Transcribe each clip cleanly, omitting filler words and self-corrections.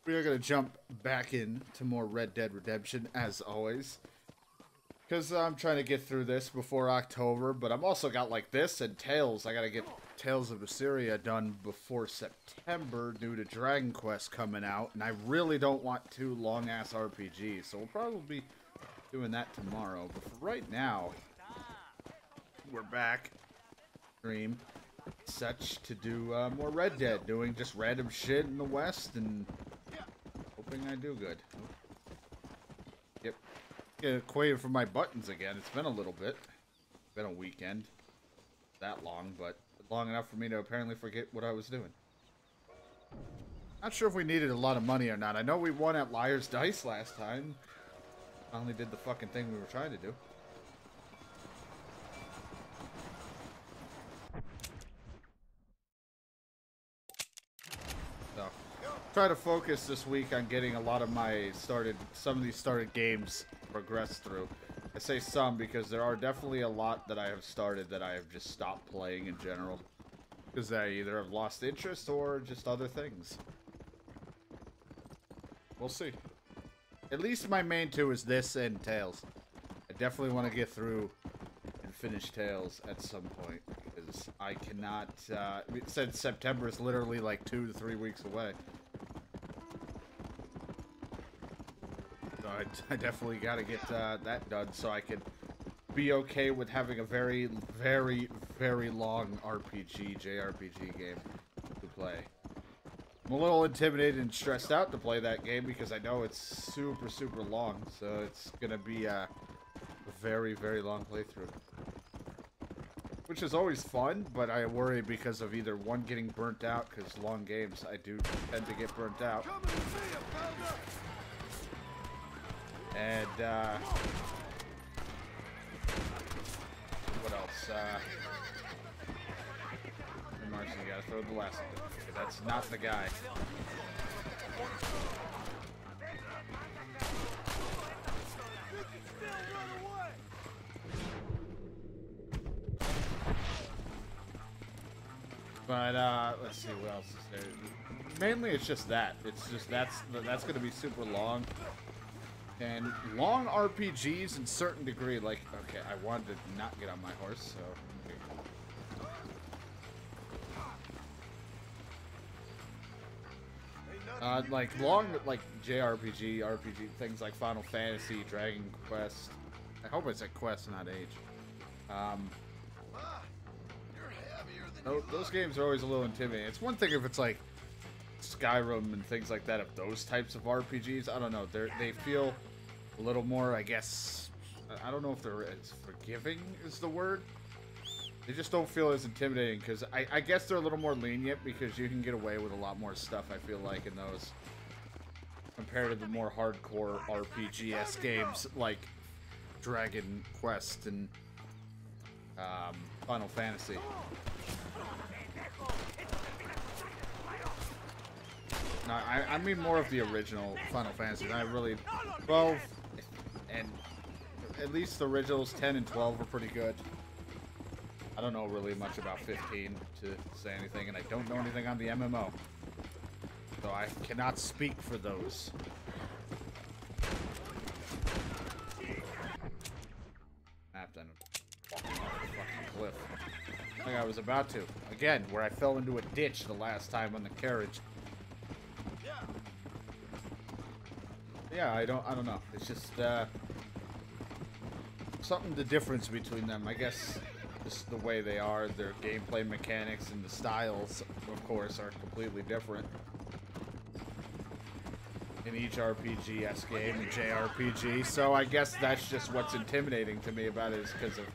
We are going to jump back into more Red Dead Redemption, as always. Because I'm trying to get through this before October, but I'm also got like this and Tales. I got to get Tales of Assyria done before September due to Dragon Quest coming out. And I really don't want two long-ass RPGs, so we'll probably be doing that tomorrow. But for right now, we're back. Stream. Such to do more Red Dead, doing just random shit in the West and hoping I do good. Yep. Get acquainted from my buttons again. It's been a little bit. It's been a weekend. That long, but long enough for me to apparently forget what I was doing. Not sure if we needed a lot of money or not. I know we won at Liar's Dice last time. Finally did the fucking thing we were trying to do. So, try to focus this week on getting a lot of my some of these started games progressed through. I say some because there are definitely a lot that I have started that I have just stopped playing in general. Because I either have lost interest or just other things. We'll see. At least my main two is this and Tales. I definitely want to get through and finish Tales at some point. Because I cannot, it said September is literally like 2 to 3 weeks away. So I definitely got to get that done so I can be okay with having a very, very, very long JRPG game to play. I'm a little intimidated and stressed out to play that game because I know it's super, super long. So it's going to be a very, very long playthrough. Which is always fun, but I worry because of either one getting burnt out, because long games I do tend to get burnt out. And, what else? Marcy, you gotta throw the last one. Okay, that's not the guy. But, let's see what else is there. Mainly it's just that. It's just that's gonna be super long. And long RPGs in certain degree, like, okay, I wanted to not get on my horse, so... like, long, like, JRPG, RPG, things like Final Fantasy, Dragon Quest. I hope I said Quest, not Age. Those games are always a little intimidating. It's one thing if it's, like, Skyrim and things like that, of those types of RPGs. I don't know. They feel a little more, I guess... I don't know if they're as forgiving is the word. They just don't feel as intimidating, because I guess they're a little more lenient, because you can get away with a lot more stuff, I feel like, in those, compared to the more hardcore RPG-esque games, like Dragon Quest and Final Fantasy. No, I mean more of the original Final Fantasy. I really... 12, and at least the originals 10 and 12 were pretty good. I don't know really much about 15 to say anything, and I don't know anything on the MMO. So I cannot speak for those. After walking off the fucking cliff. Like I was about to. Again, where I fell into a ditch the last time on the carriage. Yeah, I don't know. It's just, something, the difference between them, I guess. Just the way they are, their gameplay mechanics and the styles, of course, are completely different. In each RPG-esque game and JRPG, so I guess that's just what's intimidating to me about it, is because of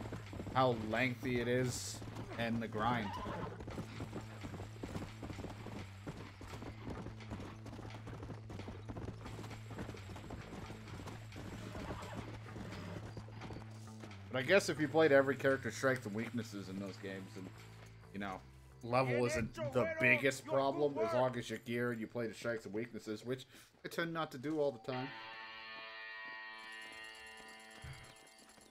how lengthy it is and the grind. But I guess if you played every character's strengths and weaknesses in those games, and, you know, level isn't the biggest problem, as long as you're geared and you play the strengths and weaknesses, which I tend not to do all the time.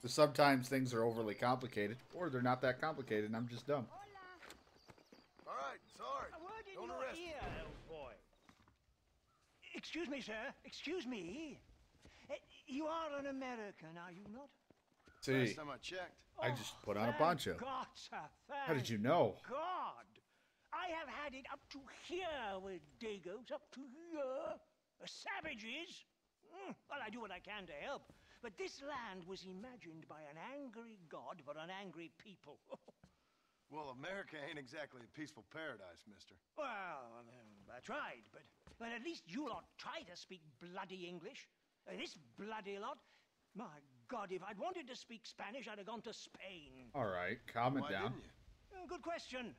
So sometimes things are overly complicated, or they're not that complicated, and I'm just dumb. All right, sorry. Don't arrest me. Excuse me, sir. Excuse me. You are an American, are you not? See, Last time I checked. I just put on a Thank poncho. God, sir. How did you know? God. I have had it up to here with Dagos, up to here. Savages. Well, I do what I can to help. But this land was imagined by an angry god for an angry people. Well, America ain't exactly a peaceful paradise, mister. Well, I tried, but at least you lot try to speak bloody English. This bloody lot. My God, if I'd wanted to speak Spanish, I'd have gone to Spain. All right, calm it Why down. didn't you? Good question.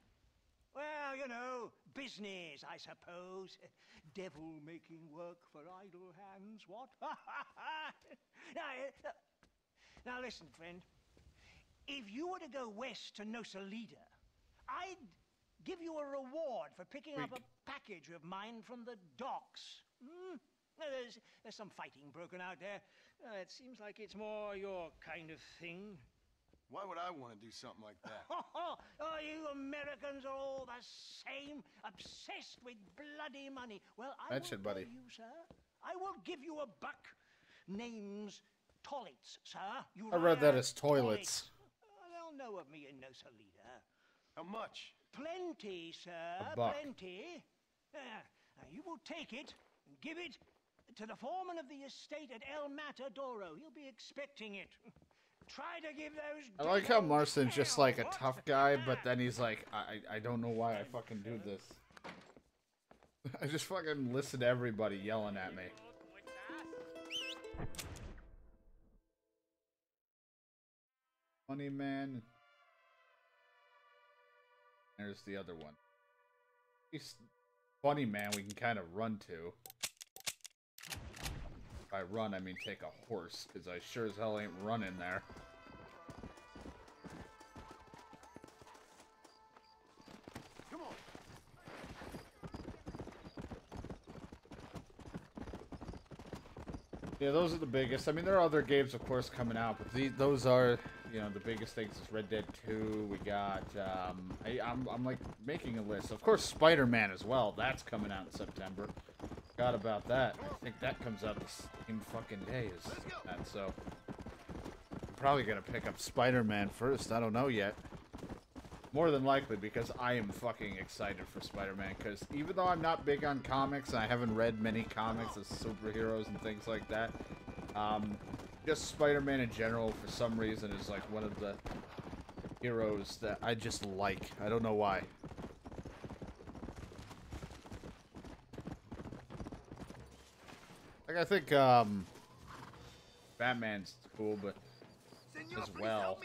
Well, you know, business, I suppose. Devil making work for idle hands, what? Now, listen, friend. If you were to go west to Nosalida, I'd give you a reward for picking up a package of mine from the docks. There's some fighting broken out there. It seems like it's more your kind of thing. Why would I want to do something like that? Oh, you Americans are all the same, obsessed with bloody money. Well, I will tell you, sir, I will give you a buck. Name's Toilets, sir. I read that as toilets. They'll know of me in Nosalida. How much? Plenty, sir. A buck. Plenty. Now you will take it and give it to the foreman of the estate at El Matadoro. He'll be expecting it. Try to give those. I like how Marston's just like a tough guy, but then he's like, I don't know why I fucking do this. I just fucking listen to everybody yelling at me. Funny man. There's the other one. He's funny man we can kind of run to. By run, I mean take a horse, because I sure as hell ain't running there. Come on. Yeah, those are the biggest. I mean, there are other games, of course, coming out, but those are, you know, the biggest things. Is Red Dead 2. We got, I'm like making a list. Of course, Spider-Man as well. That's coming out in September. Forgot about that. I think that comes out the same fucking day as that, so I'm probably gonna pick up Spider-Man first. I don't know yet. More than likely, because I am fucking excited for Spider-Man, because even though I'm not big on comics, and I haven't read many comics as superheroes and things like that, just Spider-Man in general, for some reason, is like one of the heroes that I just like. I don't know why. Like, I think, Batman's cool, but as well.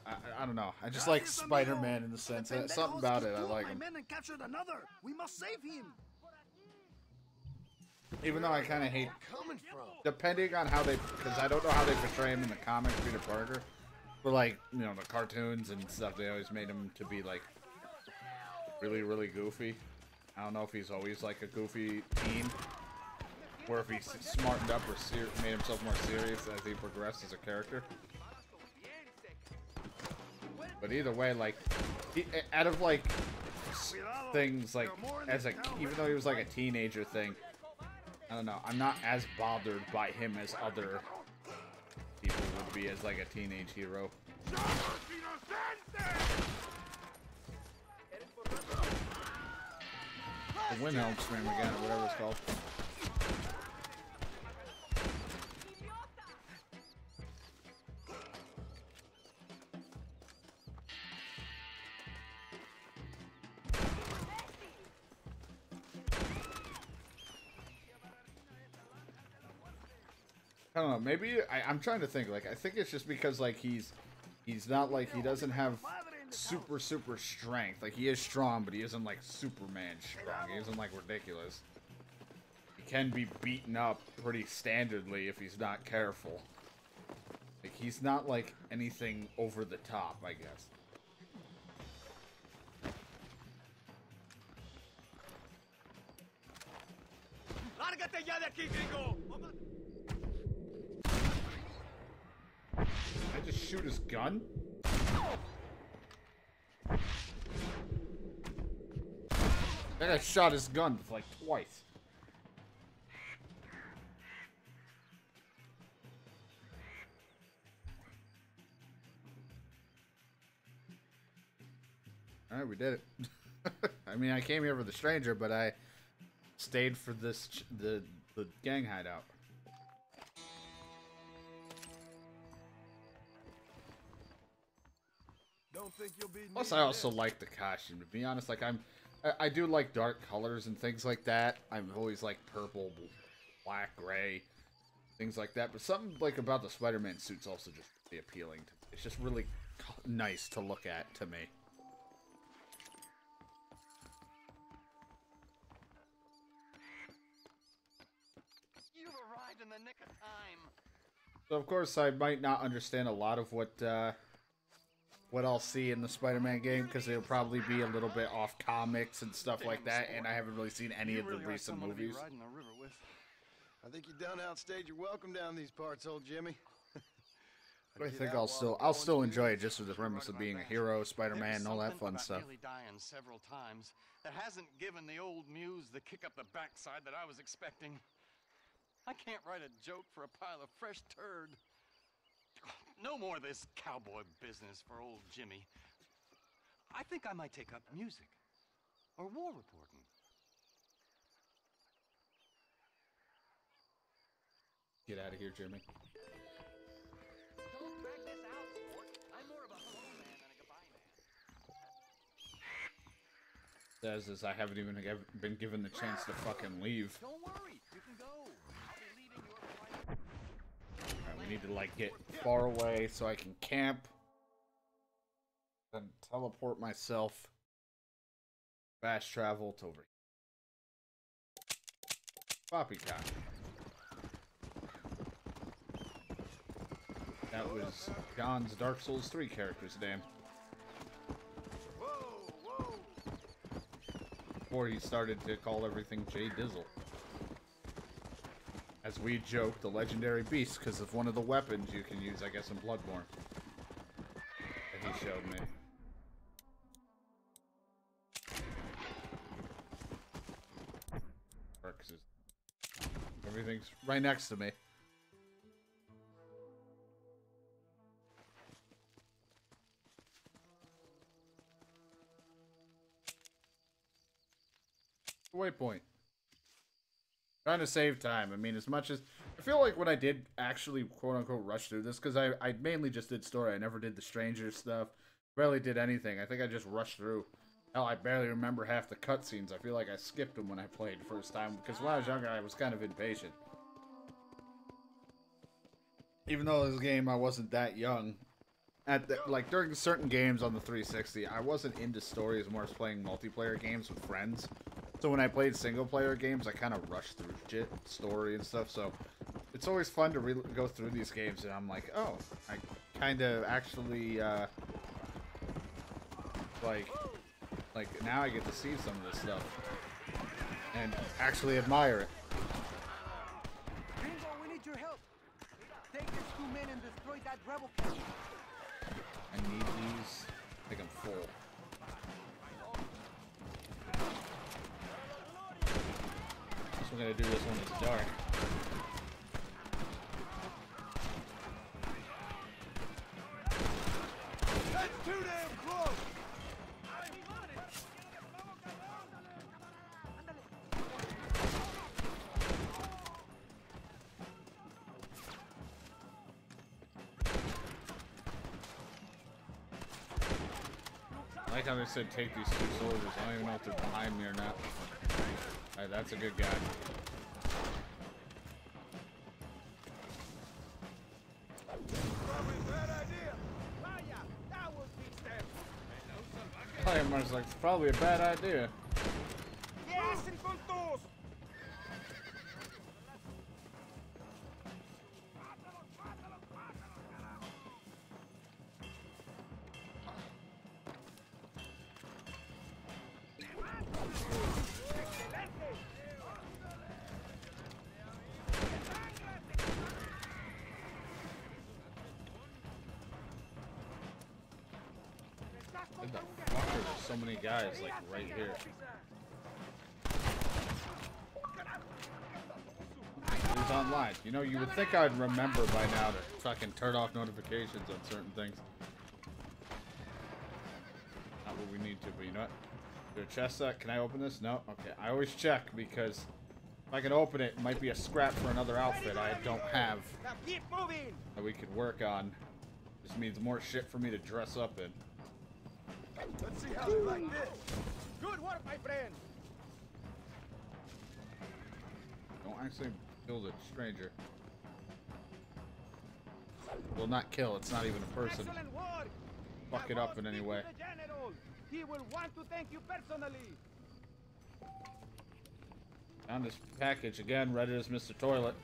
I don't know. I just like Spider-Man in the sense that something about it. I like him. We must save him. Even though I kind of hate, depending on how they, because I don't know how they portray him in the comics, Peter Parker. But like, you know, the cartoons and stuff, they always made him to be like really, really goofy. I don't know if he's always like a goofy teen, or if he's smartened up or made himself more serious as he progressed as a character. But either way, like, out of like things like as a, even though he was like a teenager thing, I don't know. I'm not as bothered by him as other people would be as like a teenage hero. The Windhelm stream again, or whatever it's called. I don't know, maybe I'm trying to think, like, I think it's just because like he's not like, he doesn't have super strength. Like, he is strong, but he isn't like Superman strong. He isn't like ridiculous. He can be beaten up pretty standardly if he's not careful. Like, he's not like anything over the top, I guess. Lárgate ya de aquí, gringo. I just shoot his gun? That guy shot his gun like twice. All right, we did it. I mean, I came here for the stranger, but I stayed for this the gang hideout. Don't think you'll be. Plus, I also like the costume. To be honest, like I do like dark colors and things like that. I've always liked purple, black, gray, things like that. But something like about the Spider-Man suit's also just really appealing. It's just really nice to look at to me. You've arrived in the nick of time. So of course, I might not understand a lot of what I'll see in the Spider-Man game, because it'll probably be a little bit off comics and stuff like that, and I haven't really seen any of the recent movies. Riding the river with. I think you done outstayed your welcome down these parts, old Jimmy. But I think I'll still enjoy it just for the premise of being a hero, Spider-Man, and all that fun stuff. Nearly dying several times that hasn't given the old muse the kick up the backside that I was expecting. I can't write a joke for a pile of fresh turd. No more of this cowboy business for old Jimmy. I think I might take up music or war reporting. Get out of here, Jimmy. Don't drag this out, sport. I'm more of a hello man than a goodbye man. Says as I haven't even been given the chance to fucking leave. Don't worry, you can go. I'll be leaving your flight. Alright, we need to like get far away so I can camp. Then teleport myself. Fast travel to over here. Poppycock. That was John's Dark Souls 3 character's name. Whoa, whoa. Before he started to call everything Jay Dizzle. As we joke, the legendary beast, because of one of the weapons you can use, I guess, in Bloodborne. That he showed me. Everything's right next to me. Waypoint. Trying to save time. I mean, as much as I feel like when I did actually quote unquote rush through this, because I mainly just did story. I never did the stranger stuff. Barely did anything. I think I just rushed through. Hell, I barely remember half the cutscenes. I feel like I skipped them when I played the first time, because when I was younger, I was kind of impatient. Even though this game I wasn't that young. Like during certain games on the 360, I wasn't into stories, more as playing multiplayer games with friends. So when I played single player games, I kind of rushed through shit, story and stuff. So it's always fun to go through these games, and I'm like, oh, I kind of actually like now I get to see some of this stuff and actually admire it. Gringo, we need your help. Take these two men and destroy that rebel camp. I need these. I think I'm full. So I'm gonna do this when it's dark. That's too damn close. I like how they said take these two soldiers. I don't even know if they're behind me or not. Alright, that's a good guy. Probably a bad idea. Mar's like, it's probably a bad idea. What the fuck are there so many guys, like, right here? Who's online? You know, you would think I'd remember by now to fucking turn off notifications on certain things. Not what we need. need to, but you know what? Is there a chest that? Can I open this? No? Okay. I always check because if I can open it, it might be a scrap for another outfit I don't have Now keep moving. that we could work on. This means more shit for me to dress up in. Let's see how they like this. Good work, my friend. Don't actually kill the stranger. Will not kill. It's not even a person. Excellent work. Fuck Now it up go in any speak way. to the general. He will want to thank you personally. Found this package again, read it as Mr. Toilet.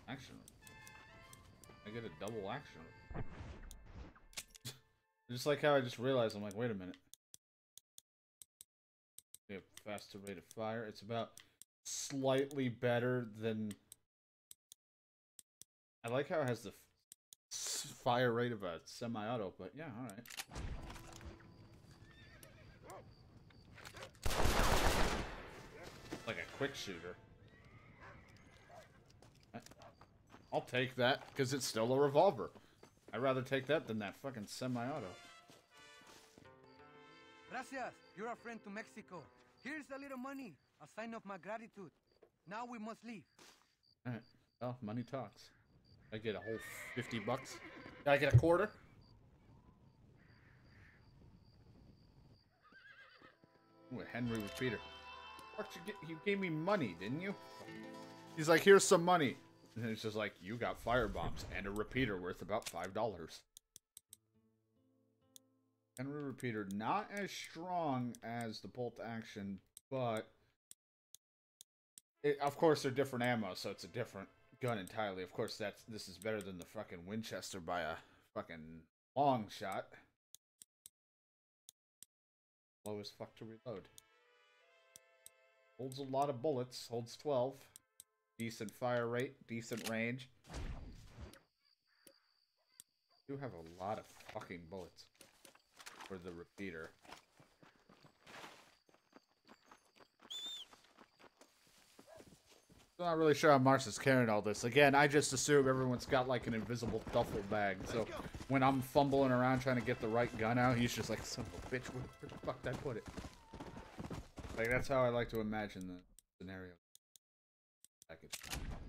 Action. I get a double action. Just like how I just realized, I'm like, wait a minute. We have faster rate of fire. It's about slightly better than... I like how it has the fire rate of a semi-auto, but yeah, alright. Like a quick shooter. I'll take that, because it's still a revolver. I'd rather take that than that fucking semi-auto. Gracias. You're a friend to Mexico. Here's a little money. A sign of my gratitude. Now we must leave. Alright. Well, money talks. I get a whole 50 bucks. Did I get a quarter? Ooh, Henry with Peter. What you get? You gave me money, didn't you? He's like, here's some money. And it's just like, you got fire bombs and a repeater worth about $5. Henry repeater, not as strong as the bolt action, but of course they're different ammo, so it's a different gun entirely. Of course, this is better than the fucking Winchester by a fucking long shot. Slow as fuck to reload. Holds a lot of bullets. Holds 12. Decent fire rate. Decent range. Do have a lot of fucking bullets for the repeater. I'm not really sure how Mars is carrying all this. Again, I just assume everyone's got like an invisible duffel bag. So when I'm fumbling around trying to get the right gun out, he's just like, son of a bitch, where the fuck did I put it? Like, that's how I like to imagine the scenario. Package.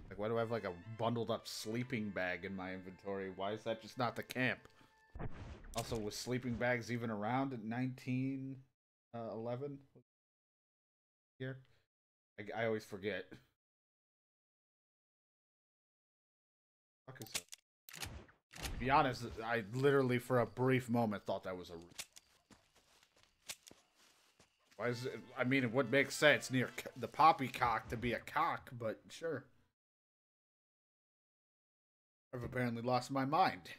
Like, why do I have like a bundled up sleeping bag in my inventory? Why is that just not the camp? Also, was sleeping bags even around at 1911? Here? I always forget. Fuck is that? To be honest, I literally for a brief moment thought that was a... Why is it... I mean, it would make sense near the poppycock to be a cock, but sure. I've apparently lost my mind.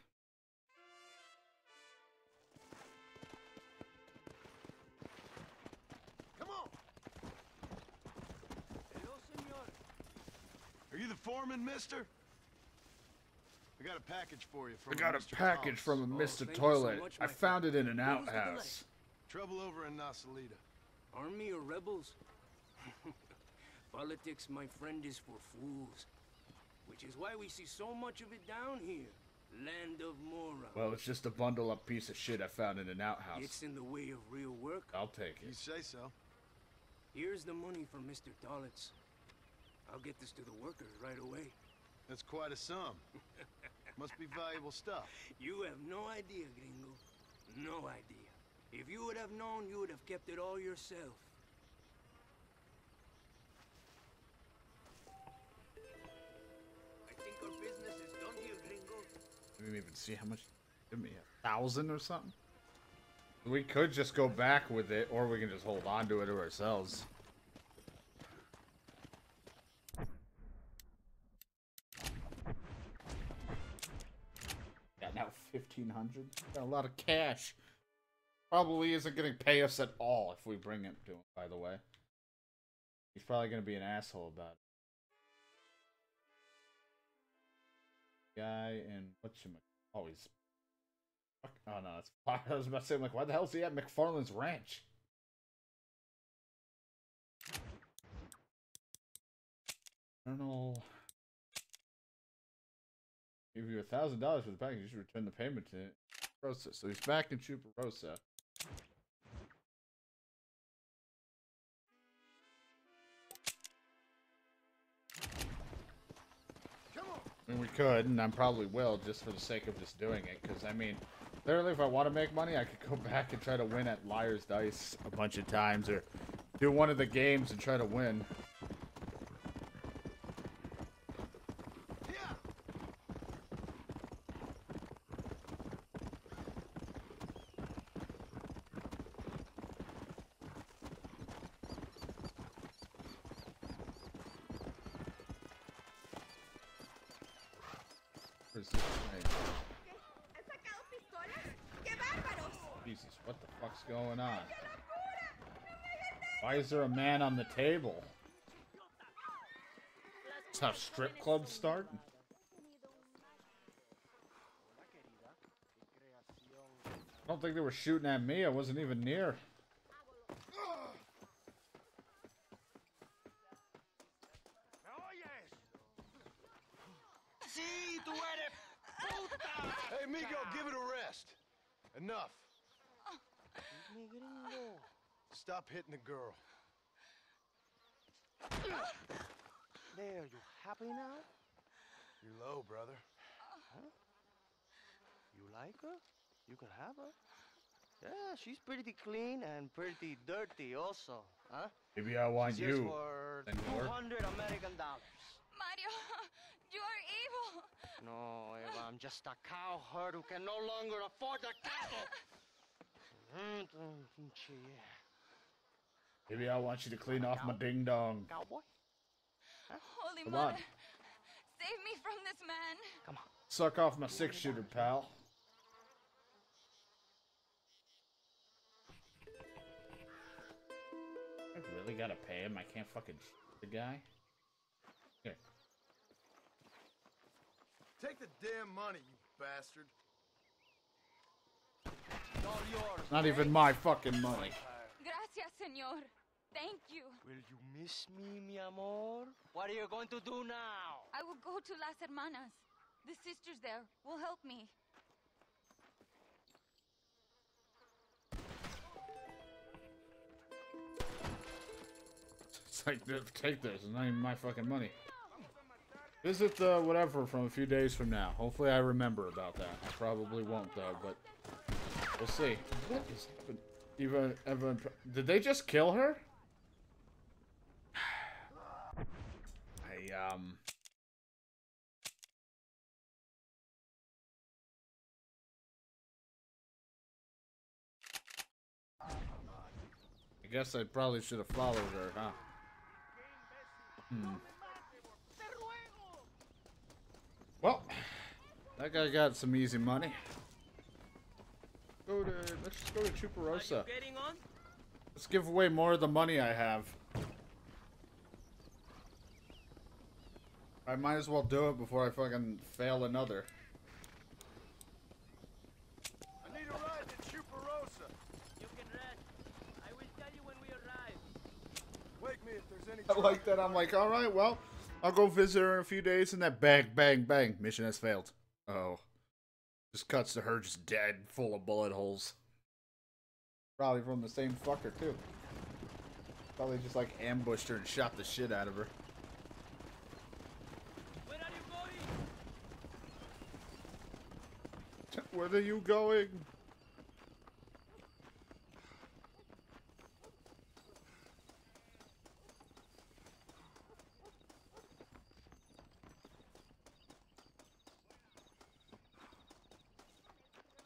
Come on. Hello, senor. Are you the foreman, mister? I got a package for you from I got a Mr. package Thomas. from a Mr. thank you so Toilet. much, I my found it in an What was the outhouse. Trouble over in Nasalita. Army or rebels? Politics, my friend, is for fools. Which is why we see so much of it down here. Land of Mora. Well, it's just a bundle up piece of shit I found in an outhouse. It's in the way of real work. I'll take You it. say so. Here's the money from Mr. Tollitz. I'll get this to the workers right away. That's quite a sum. Must be valuable stuff. You have no idea, gringo. No idea. If you would have known, you would have kept it all yourself. I think our business is done here, gringo. We didn't even see how much. Give me 1,000 or something. We could just go back with it, or we can just hold on to it ourselves. Got now 1,500. Got a lot of cash. Probably isn't going to pay us at all if we bring it to him, by the way. He's probably going to be an asshole about it. Guy and what's your... Oh, he's... Fuck. Oh, no, that's... I was about to say, I'm like, why the hell is he at McFarland's Ranch? Colonel. Give you $1,000 for the package. You should return the payment to Rosa. So he's back in Chuparosa. I mean, we could, and I probably will, just for the sake of just doing it. Because, I mean, literally, if I want to make money, I could go back and try to win at Liar's Dice a bunch of times, or do one of the games and try to win. Jesus, what the fuck's going on? Why is there a man on the table? That's how strip clubs start? I don't think they were shooting at me. I wasn't even near. Hey, Migo, give it a rest. Enough. Stop hitting the girl. There, you happy now? You're low, brother. Huh? You like her? You can have her. Yeah, she's pretty clean and pretty dirty also, huh? Maybe I want she's you. for Senor. $200 American. Mario, you're evil. No, Eva, I'm just a cowherd who can no longer afford the cattle. Maybe I want you to clean off my ding dong. Cowboy? Huh? Holy Come mother, on. save me from this man. Come on. Suck off my 6-shooter, pal. I really gotta pay him? I can't fucking shoot the guy? Here. Take the damn money, you bastard. It's all yours. Not even my fucking money. Gracias, señor. Thank you. Will you miss me, mi amor? What are you going to do now? I will go to Las Hermanas. The sisters there will help me. It's like, take this. It's not even my fucking money. Visit the whatever from a few days from now. Hopefully I remember about that. I probably won't, though, but we'll see. What is happening? Did they just kill her? I guess I probably should have followed her, huh? Well, that guy got some easy money. Let's just go to Chuparosa. Let's give away more of the money I have. I might as well do it before I fucking fail another. I need a ride to Chuparosa. You can rest. I will tell you when we arrive. Wake me if there's any I like that. I'm like, alright, well, I'll go visit her in a few days, and that bang, bang, bang. Mission has failed. Oh. Just cuts to her just dead, full of bullet holes. Probably from the same fucker, too. Probably just, like, ambushed her and shot the shit out of her. Where are you going? Where are you going?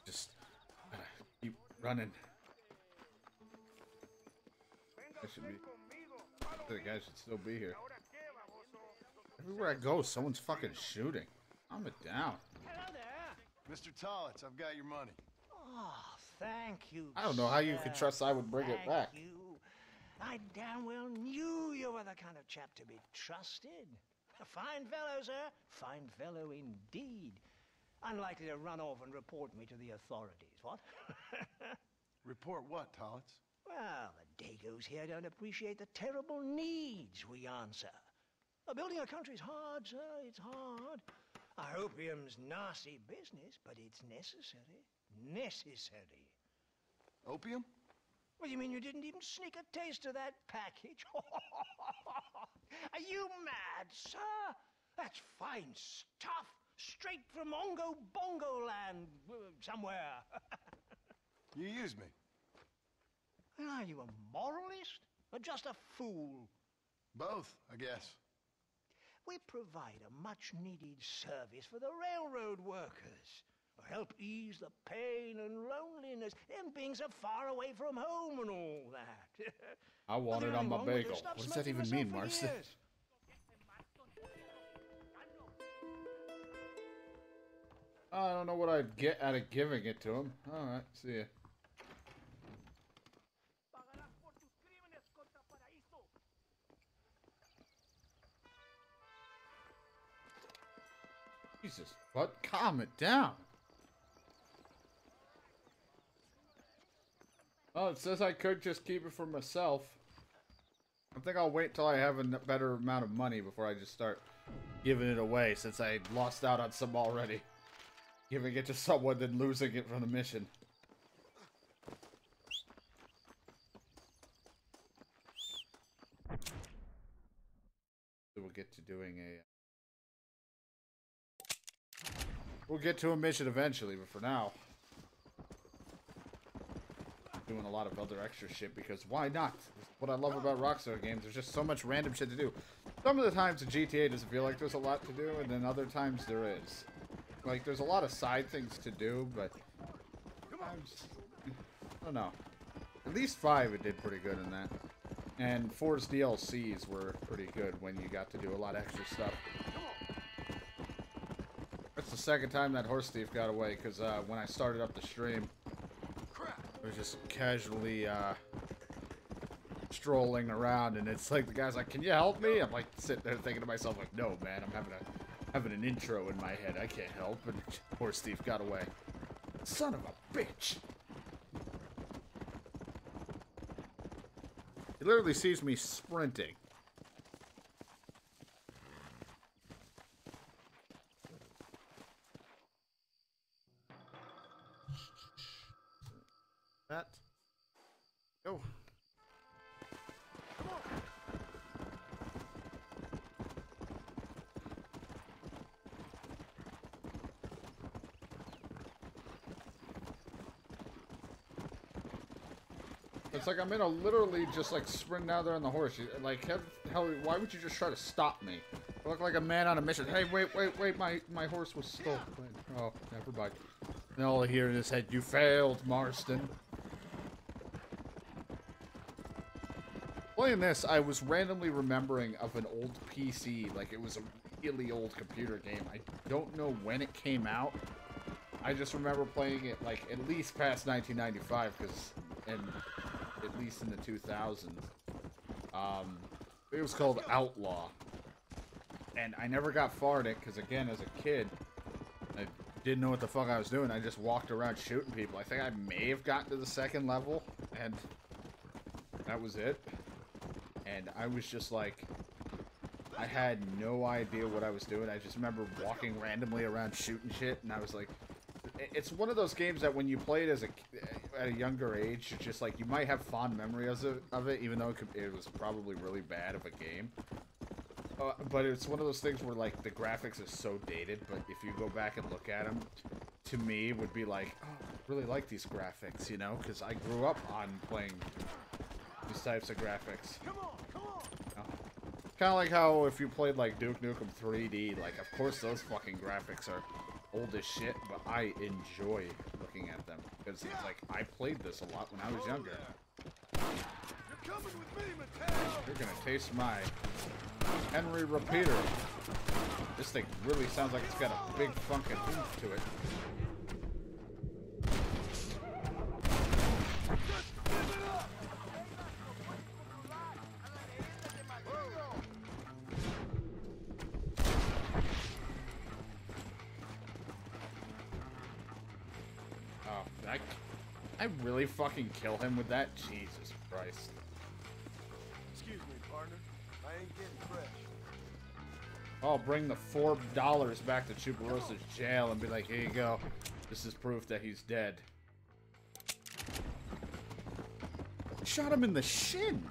Just gotta keep running. I should be. The guy should still be here. Everywhere I go, someone's fucking shooting. Calm it down. Hello there. Mr. Tollitz, I've got your money. Oh, thank you. I don't know how you could sir. trust I would bring it back. Thank you. I damn well knew you were the kind of chap to be trusted. A fine fellow, sir. Fine fellow indeed. Unlikely to run off and report me to the authorities, what? Report what, Tollitz? Well, the Dagos here don't appreciate the terrible needs we answer. Building a country's hard, sir. It's hard. Opium's nasty business, but it's necessary. Necessary. Opium? What do you mean you didn't even sneak a taste of that package? Are you mad, sir? That's fine stuff. Straight from Ongo Bongo land, somewhere. You use me. Are you a moralist or just a fool? Both, I guess. We provide a much-needed service for the railroad workers. Help ease the pain and loneliness. Them beings are far away from home and all that. I want it on my bagel. What does that even mean, Marston? I don't know what I'd get out of giving it to him. Alright, see ya. Jesus, what? Calm it down. Oh, it says I could just keep it for myself. I think I'll wait till I have a better amount of money before I just start giving it away, since I lost out on some already. Giving it to someone, then losing it from the mission. So we'll get to doing a... We'll get to a mission eventually, but for now... doing a lot of other extra shit, because why not? What I love about Rockstar games, there's just so much random shit to do. Some of the times in GTA doesn't feel like there's a lot to do, and then other times there is. Like, there's a lot of side things to do, but I don't know. At least 5 it did pretty good in that. And 4's DLCs were pretty good when you got to do a lot of extra stuff. That's the second time that horse thief got away, because when I started up the stream, I was just casually strolling around, and it's like the guy's like, "Can you help me?" I'm like sitting there thinking to myself, like, "No, man, I'm having an intro in my head. I can't help." And horse thief got away. Son of a bitch! He literally sees me sprinting. That. Go. Come on. It's like I'm gonna literally just like sprint down there on the horse. Like, hell, why would you just try to stop me? I look like a man on a mission. Hey, wait, my horse was stolen. Oh, never mind. And all I hear in his head, "You failed, Marston." Playing this, I was randomly remembering of an old PC, like it was a really old computer game. I don't know when it came out. I just remember playing it like at least past 1995, and at least in the 2000s. It was called Outlaw, and I never got far in it because, again, as a kid, I didn't know what the fuck I was doing. I just walked around shooting people. I think I may have gotten to the second level, and that was it. And I was just like, I had no idea what I was doing. I just remember walking randomly around shooting shit, and I was like, it's one of those games that when you play it at a younger age, it's just like, you might have fond memories of it, even though it was probably really bad of a game. But it's one of those things where, like, the graphics are so dated, but if you go back and look at them, to me, would be like, oh, I really like these graphics, you know? Because I grew up on playing these types of graphics. Come on, come on. Kind of like how if you played, like, Duke Nukem 3D, like, of course those fucking graphics are old as shit, but I enjoy looking at them. Because it's like, I played this a lot when I was younger. You're coming with me, Mateo. You're gonna taste my Henry Repeater. This thing really sounds like it's got a big funkin' oomph to it. Oh, I really fucking kill him with that? Jesus Christ. Excuse me, partner. I ain't getting fresh. I'll bring the $4 back to Chuparosa's jail and be like, here you go. This is proof that he's dead. Shot him in the shin.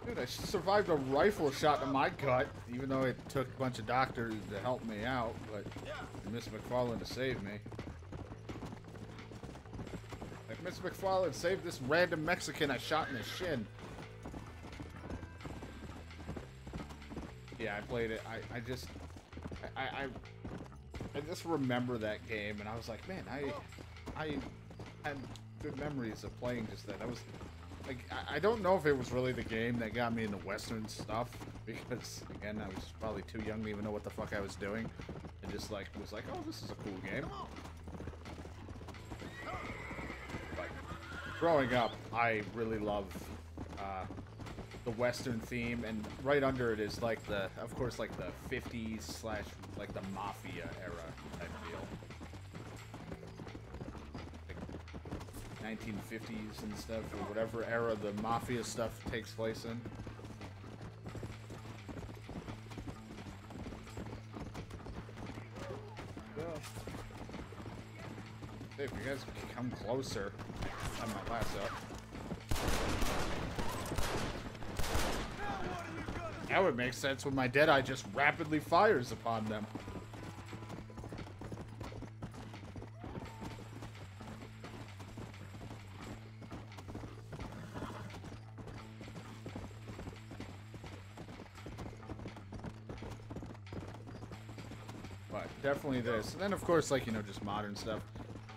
Dude, I survived a rifle shot to my gut, even though it took a bunch of doctors to help me out, but Miss McFarlane to save me. Like, Miss McFarlane saved this random Mexican I shot in the shin. Yeah, I played it. I just remember that game, and I was like, man, I had good memories of playing just that. I was like, I don't know if it was really the game that got me into Western stuff, because again, I was probably too young to even know what the fuck I was doing, and just like was like, oh, this is a cool game. But growing up, I really love the Western theme, and right under it is like the, of course, like the 50s slash like the Mafia era type deal. 1950s and stuff, or whatever era the Mafia stuff takes place in. Hey, if you guys come closer, I'm my last up. That would make sense when my Deadeye just rapidly fires upon them. Definitely this. And then, of course, like, you know, just modern stuff.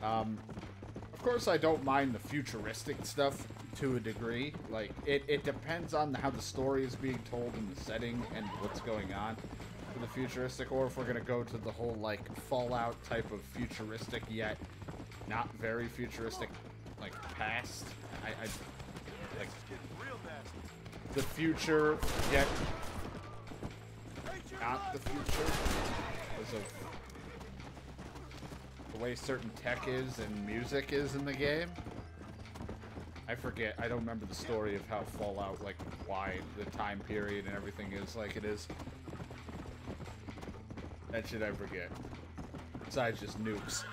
Of course, I don't mind the futuristic stuff to a degree. Like, it depends on how the story is being told and the setting and what's going on for the futuristic, or if we're going to go to the whole, like, Fallout type of futuristic, yet not very futuristic, like, past. I like, the future, yet not the future, because of the way certain tech is and music is in the game. I forget. I don't remember the story of how Fallout, like, why the time period and everything is like it is. That shit I forget. Besides just nukes.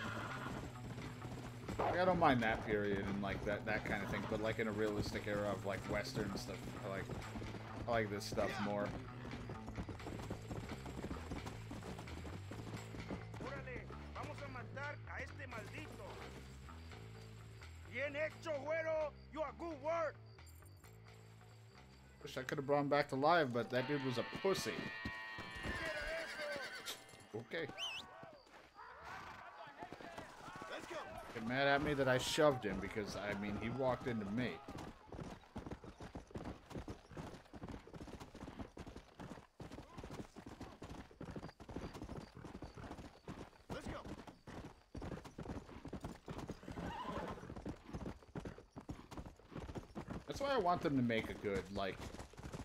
Like, I don't mind that period and like that kind of thing, but like in a realistic era of like Western stuff, I like this stuff more. Wish I could have brought him back to life, but that dude was a pussy. Okay. Get mad at me that I shoved him because, I mean, he walked into me. That's why I want them to make a good, like,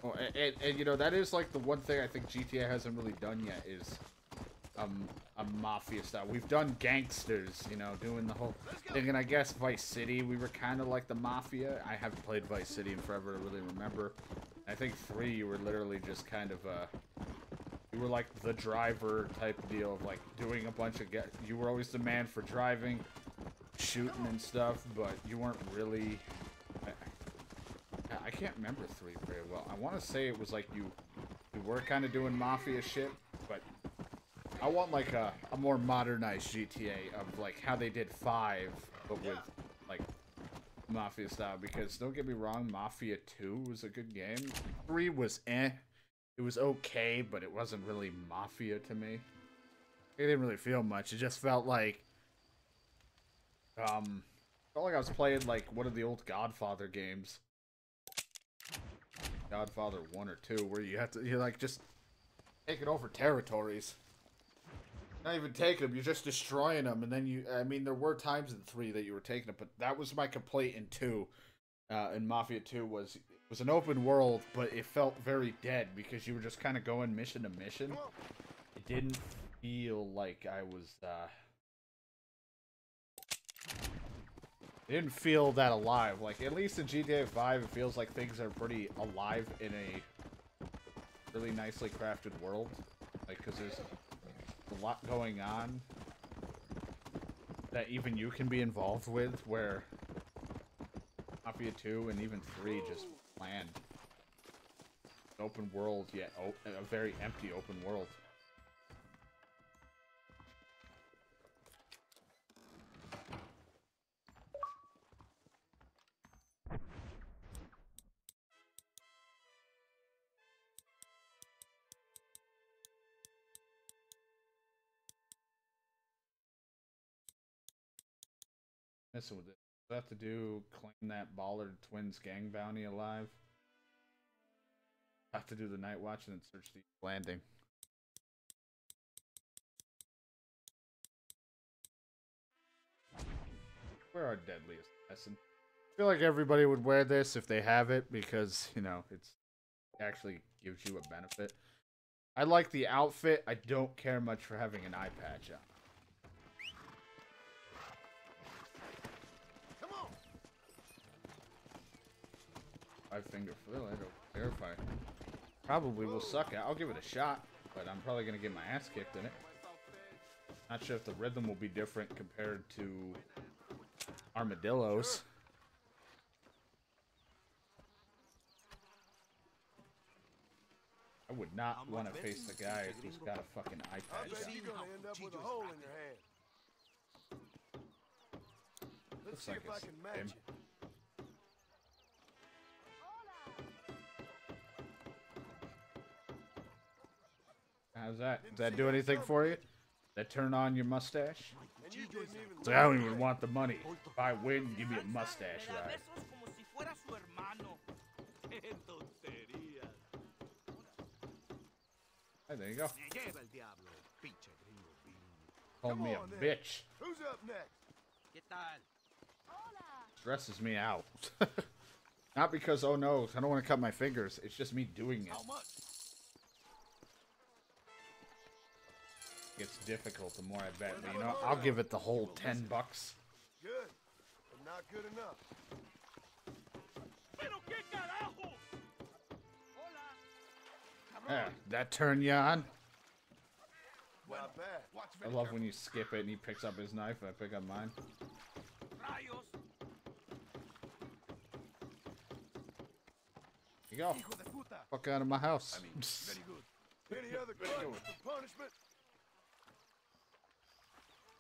oh, and you know, that is like the one thing I think GTA hasn't really done yet is a mafia style. We've done gangsters, you know, doing the whole thing, and I guess Vice City, we were kind of like the mafia. I haven't played Vice City in forever to really remember. I think 3, you were literally just kind of, you were like the driver type deal of like doing a bunch of, you were always the man for driving, shooting and stuff, but you weren't really, I can't remember 3 very well. I want to say it was like you were kind of doing mafia shit, but I want like a more modernized GTA of like how they did 5, but with like mafia style. Because don't get me wrong, Mafia 2 was a good game. 3 was eh. It was okay, but it wasn't really mafia to me. It didn't really feel much. It just felt like I was playing like one of the old Godfather games. Godfather 1 or 2, where you're like just taking over territories. Not even taking them, you're just destroying them, and then I mean, there were times in 3 that you were taking them, but that was my complaint in 2. In Mafia 2 was, it was an open world, but it felt very dead, because you were just kind of going mission to mission. It didn't feel like I was, it didn't feel that alive. Like, at least in GTA 5, it feels like things are pretty alive in a really nicely crafted world. Like, because there's a lot going on that even you can be involved with, where Mafia 2 and even 3 just planned. Open world, yet a very empty open world. Messing with it. Do I have to do claim that Ballard Twins gang bounty alive? I have to do the night watch and then search the landing. Where are deadliest assassin? I feel like everybody would wear this if they have it because, you know, it's actually gives you a benefit. I like the outfit. I don't care much for having an eye patch on. Come on. 5-finger flail. I don't care if I probably will suck at. I'll give it a shot, but I'm probably gonna get my ass kicked in it. Not sure if the rhythm will be different compared to armadillos. I would not want to face the guy who's got a fucking eye I patch bet on. you're gonna end up with a hole in your hand. Let's Looks see like if I it's can match him. it. How's that? Does that do anything for you? That turn on your mustache? And you didn't even So I don't even want the money. If I win, give me a mustache ride. Hey, there you go. Called me a bitch. Who's up next? Stresses me out. Not because, oh no, I don't want to cut my fingers. It's just me doing it. How much? It's difficult the more I bet. But you know, I'll give it the whole $10. Good, but not good enough. Yeah, that turn you on? Not bad. I love when you skip it and he picks up his knife and I pick up mine. Here you go. Fuck out of my house. Very good. Any other questions for punishment?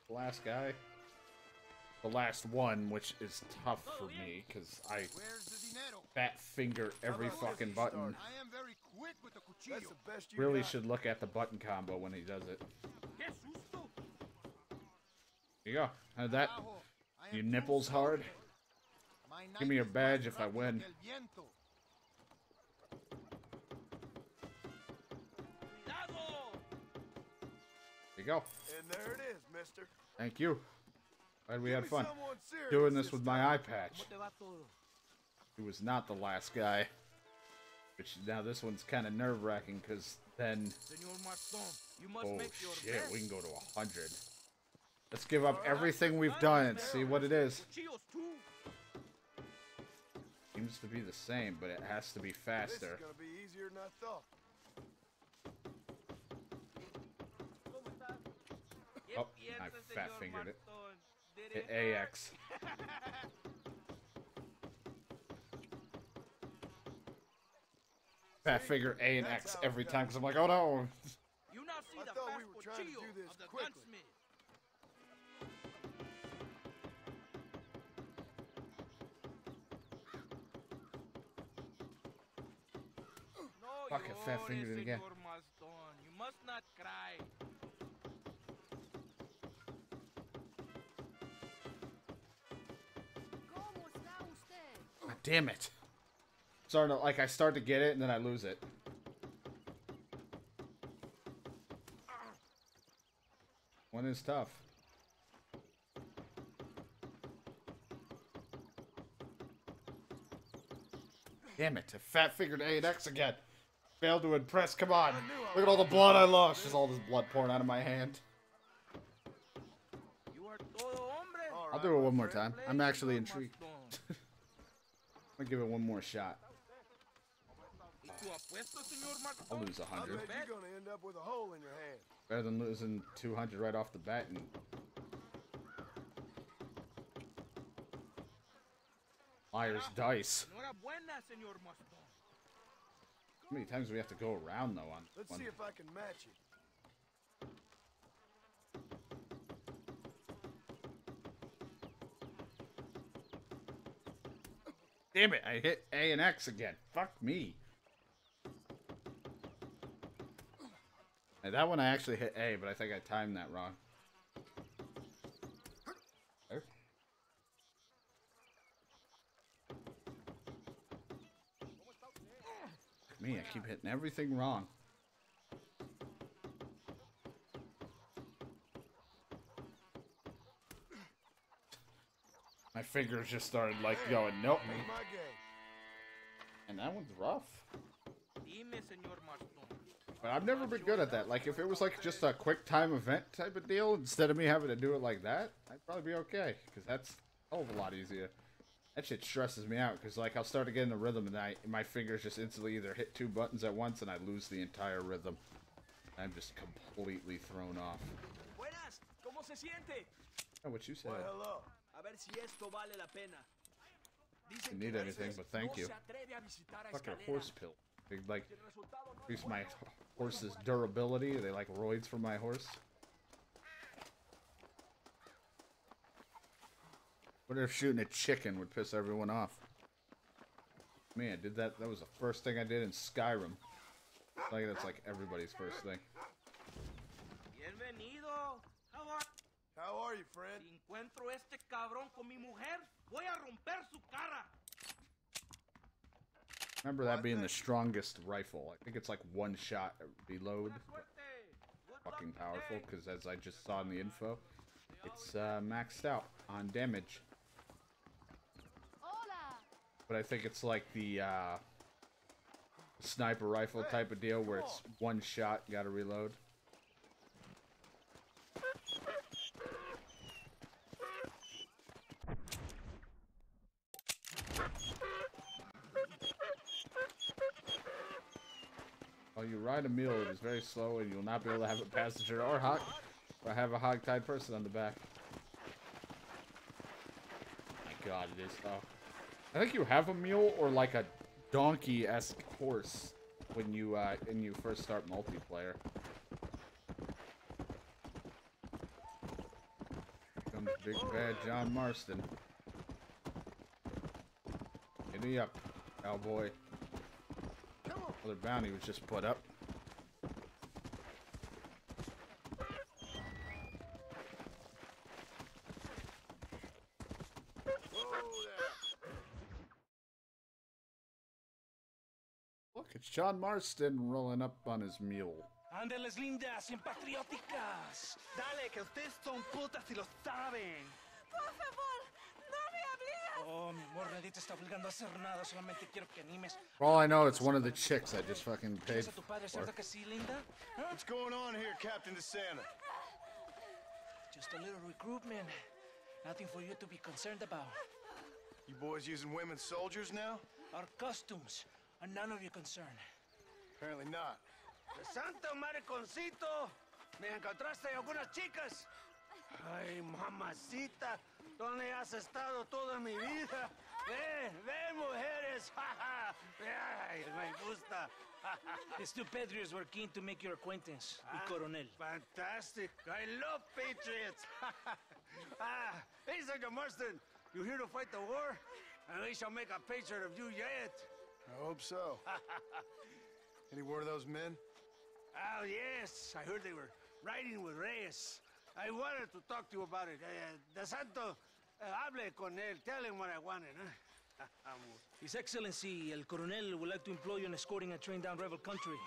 The last guy. The last one, which is tough for me, because I fat finger every fucking button. I am very quick with the cuchillo. That's the best you Really got. should look at the button combo when he does it. Here you go. How'd that? Your nipples hard? Give me your badge if I win. Here you go. And there it is, mister. Thank you. Glad we had fun. Someone serious Doing this with my eye patch. ¿Cómo te va todo? He was not the last guy. Which now this one's kind of nerve-wracking because then... Señor Maston, you must Oh make your shit, best. we can go to 100. Let's give up everything we've done and see what it is. Cuchillos too. Seems to be the same, but it has to be This is faster. gonna be easier than I thought. Oh, I fat fingered it. Hit AX. Fat figure A and X every time because I'm like, oh no. You now see I the thought fast we were trying to cuchillo do this of the quickly. gunsmith. No Fuck, I fat fingered it again. Señor Maston. You must not cry. God damn it. Starting to, like, I start to get it and then I lose it. One is tough. Damn it, I fat figured A and X again. Failed to impress, come on. Look at all the blood I lost. Just all this blood pouring out of my hand. You are todo hombre. I'll do it one more time. I'm actually intrigued. I'm gonna give it one more shot. Y tu I'll lose I 100. bet you're gonna end up with a hole in your hand. Better than losing 200 right off the bat. And Liar's dice. How many times do we have to go around though on Let's one? see if I can match it. Damn it, I hit A and X again. Fuck me. And that one I actually hit A, but I think I timed that wrong. Okay. Me, I keep hitting everything wrong. My fingers just started like going, nope. My game. And that one's rough. But I've never been good at that. Like, if it was like just a quick time event type of deal, instead of me having to do it like that, I'd probably be okay. Because that's a hell of a lot easier. That shit stresses me out. Because, like, I'll start to get in the rhythm and my fingers just instantly either hit 2 buttons at once and I lose the entire rhythm. I'm just completely thrown off. Buenas, ¿cómo se siente? Oh, what you said. Well, hello. A ver si esto vale la pena. Didn't need anything, but thank you. Fucking horse pill. They, like, increase my horse's durability. They like roids for my horse. Wonder if shooting a chicken would piss everyone off. Man, did that. That was the first thing I did in Skyrim. Like that's like everybody's first thing. Bienvenido. How are you, friend? Si encuentro este cabrón con mi mujer, voy a romper su cara. Remember that being the strongest rifle. I think it's like 1 shot reload. Fucking powerful, because as I just saw in the info, it's maxed out on damage. But I think it's like the sniper rifle type of deal where it's 1 shot, gotta reload. While you ride a mule, it is very slow and you'll not be able to have a passenger or have a hog-tied person on the back. My god, it is tough. I think you have a mule or like a donkey-esque horse when you first start multiplayer. Here comes big bad John Marston. Giddy up, cowboy. Another bounty was just put up. Look, it's John Marston rolling up on his mule. Ándeles lindas y patrióticas. Dale, que ustedes son putas y lo saben. Por favor, no me obligues. Oh, mi amor, nadie te está obligando a hacer nada. Solamente quiero que animes. For all I know, it's one of the chicks I just fucking paid ¿Es a tu padre, for. cierto que sí, linda? Huh? What's going on here, Captain DeSanta? Just a little recruitment. Nothing for you to be concerned about. You boys using women soldiers now? Our costumes are none of your concern. Apparently not. Santo mariconcito, ¿me encontraste algunas chicas? Ay, mamacita, ¿dónde has estado toda mi vida? Ven, ven, mujeres. Ay, me gusta. These two patriots were keen to make your acquaintance, el coronel. Fantastic. I love patriots. Hey, Sergeant Marston, you here to fight the war? And we shall make a patriot of you yet. I hope so. Any word of those men? Oh, yes. I heard they were riding with Reyes. I wanted to talk to you about it. De Santo, hable con él. Tell him what I wanted, huh? His Excellency, el coronel, would like to employ you in escorting a train down rebel country.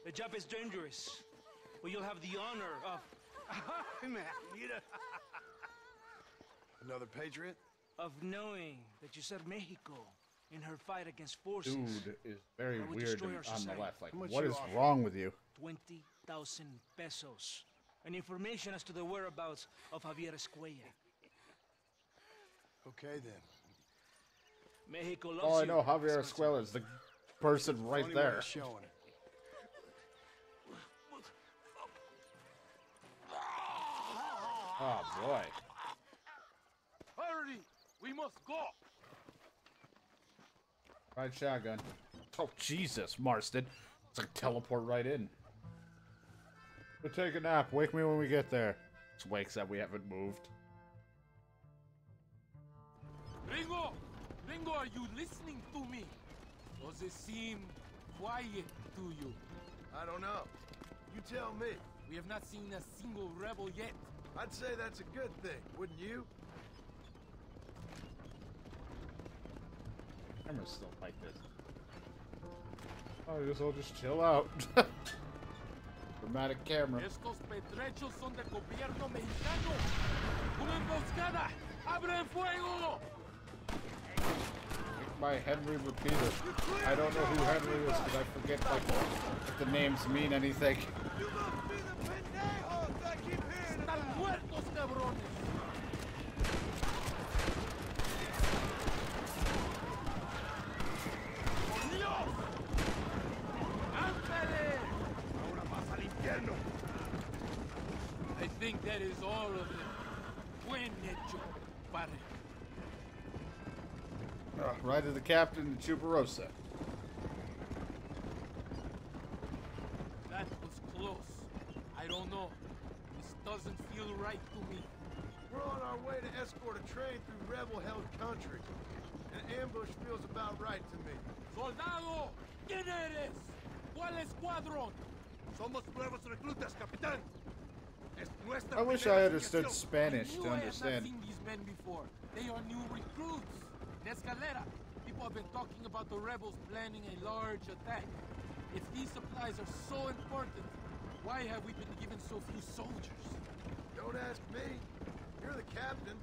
The job is dangerous, but you'll have the honor of... Mira. Another patriot? of knowing that you served Mexico in her fight against forces. Dude is very that would weird destroy our on the society. left. Like, How much what you is offer? wrong with you? 20,000 pesos. And information as to the whereabouts of Javier Escuella. Okay, then. Mexico loves All I you, know, Javier Excellency. Escuela is the person right Funny way there. of showing it. Oh boy. Hurry! We must go! Right shotgun. Oh Jesus, Marston. It's like teleport right in. We'll take a nap. Wake me when we get there. Just wakes up, we haven't moved. Gringo! Gringo, are you listening to me? Does it seem quiet to you? I don't know. You tell me. We have not seen a single rebel yet. I'd say that's a good thing, wouldn't you? Camera's still like this. Oh, I guess I'll just chill out. Dramatic camera. Estos petrechos son del gobierno mexicano. Una emboscada. ¡Abren fuego! By Henry Repeater. I don't know who Henry is because I forget like if the names mean anything. You must be the pendejos I keep hearing Están about. muertos, cabrones. ¡Por Dios! ¡Ándale! Ahora vas al infierno. I think that is all of them. Buen hecho, padre. Right to the captain, the Chuparosa. That was close. I don't know. This doesn't feel right to me. We're on our way to escort a train through rebel-held country. An ambush feels about right to me. ¡Soldado! ¿Quién eres? ¿Cuál escuadrón? Somos nuevos reclutas, capitán. Es nuestra I wish primera I understood asignación. Spanish I knew to I have not understand. seen these men before. They are new recruits. In Escalera, people have been talking about the rebels planning a large attack. If these supplies are so important, why have we been given so few soldiers? Don't ask me. You're the captain.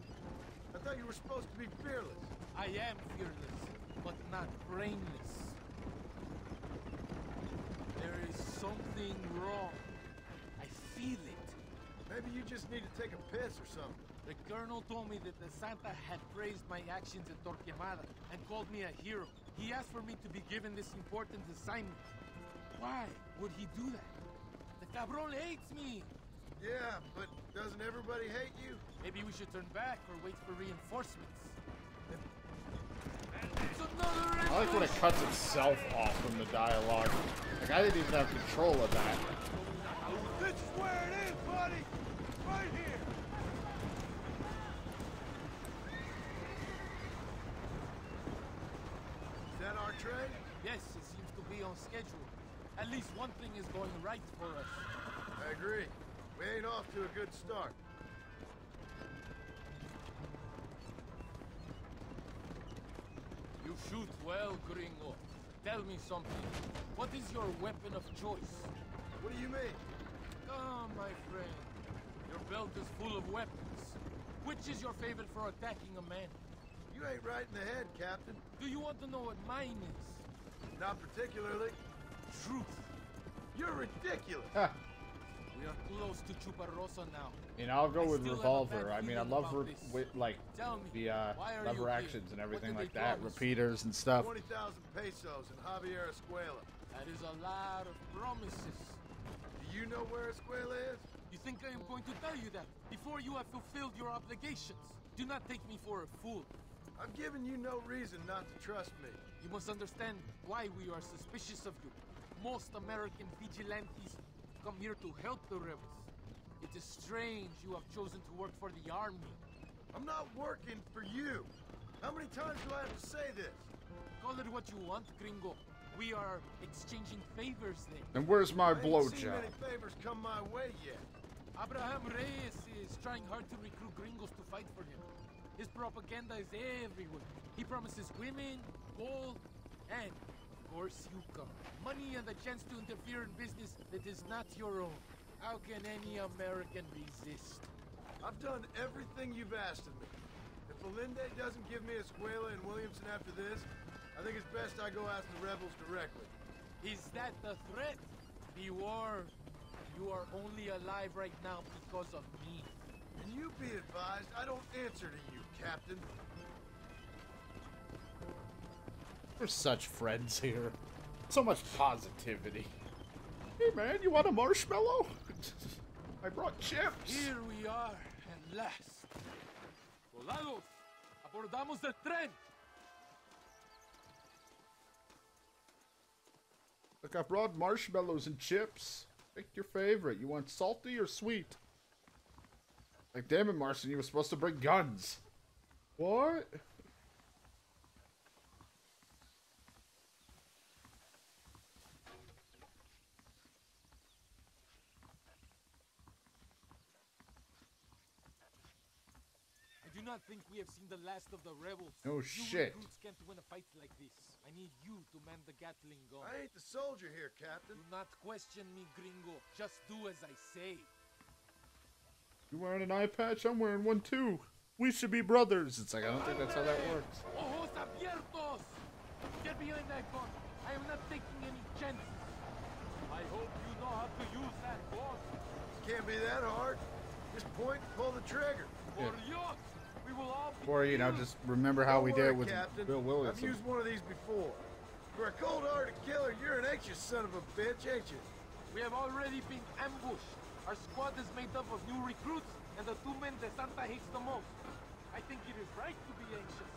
I thought you were supposed to be fearless. I am fearless, but not brainless. There is something wrong. I feel it. Maybe you just need to take a piss or something. The colonel told me that the Santa had praised my actions at Torquemada and called me a hero. He asked for me to be given this important assignment. Why would he do that? The cabron hates me. Yeah, but doesn't everybody hate you? Maybe we should turn back or wait for reinforcements. It's another I like when it cuts itself off from the dialogue. Like I didn't even have control of that. This is where it is, buddy. Right here. Is that our train? Yes, it seems to be on schedule. At least one thing is going right for us. I agree. We ain't off to a good start. You shoot well, Gringo. Tell me something. What is your weapon of choice? What do you mean? Come, my friend. Your belt is full of weapons. Which is your favorite for attacking a man? You ain't right in the head, Captain. Do you want to know what mine is? Not particularly. Truth. You're ridiculous. Ha. We are close to Chuparosa now. And I'll go I with still have a revolver. bad I mean, I feeling love about this. like Tell me, the why are you lever here? actions and What everything did like they that, promise? repeaters and stuff. 20,000 pesos in Javier Escuela. That is a lot of promises. Do you know where Escuela is? You think I am going to tell you that before you have fulfilled your obligations? Do not take me for a fool. I'm giving you no reason not to trust me. You must understand why we are suspicious of you. Most American vigilantes come here to help the rebels. It is strange you have chosen to work for the army. I'm not working for you. How many times do I have to say this? Call it what you want, Gringo. We are exchanging favors then. And where's my I ain't seen blowjob? many favors come my way yet. Abraham Reyes is trying hard to recruit gringos to fight for him. His propaganda is everywhere. He promises women, gold, and, of course, you come. Money and the chance to interfere in business that is not your own. How can any American resist? I've done everything you've asked of me. If Belinde doesn't give me Escuela and Williamson after this, I think it's best I go ask the rebels directly. Is that the threat? Be warned. You are only alive right now because of me. And you be advised, I don't answer to you, Captain. We're such friends here. So much positivity. Hey man, you want a marshmallow? I brought chips. Here we are, at last. Soldados, abordamos el tren. Look, I brought marshmallows and chips. Pick your favorite. You want salty or sweet? Like, damn it, Marcin, you were supposed to bring guns. What? I do not think we have seen the last of the rebels. Oh, You shit. recruits can't win a fight like this. I need you to man the Gatling gun. I ain't the soldier here, Captain. Do not question me, gringo. Just do as I say. You wearing an eye patch? I'm wearing one too. We should be brothers. It's like, I don't think that's how that works. Ojos abiertos! Get behind that gun. I am not taking any chances. I hope you know how to use that gun. Can't be that hard. Just point and pull the trigger. Yeah. Or Dios, we will all be Or, you know, killed. just remember how we Don't did worry, it with Captain. Bill Williams. I've used one of these before. For a cold-hearted killer, you're an anxious son of a bitch, ain't you? We have already been ambushed. Our squad is made up of new recruits and the two men that Santa hates the most. I think it is right to be anxious.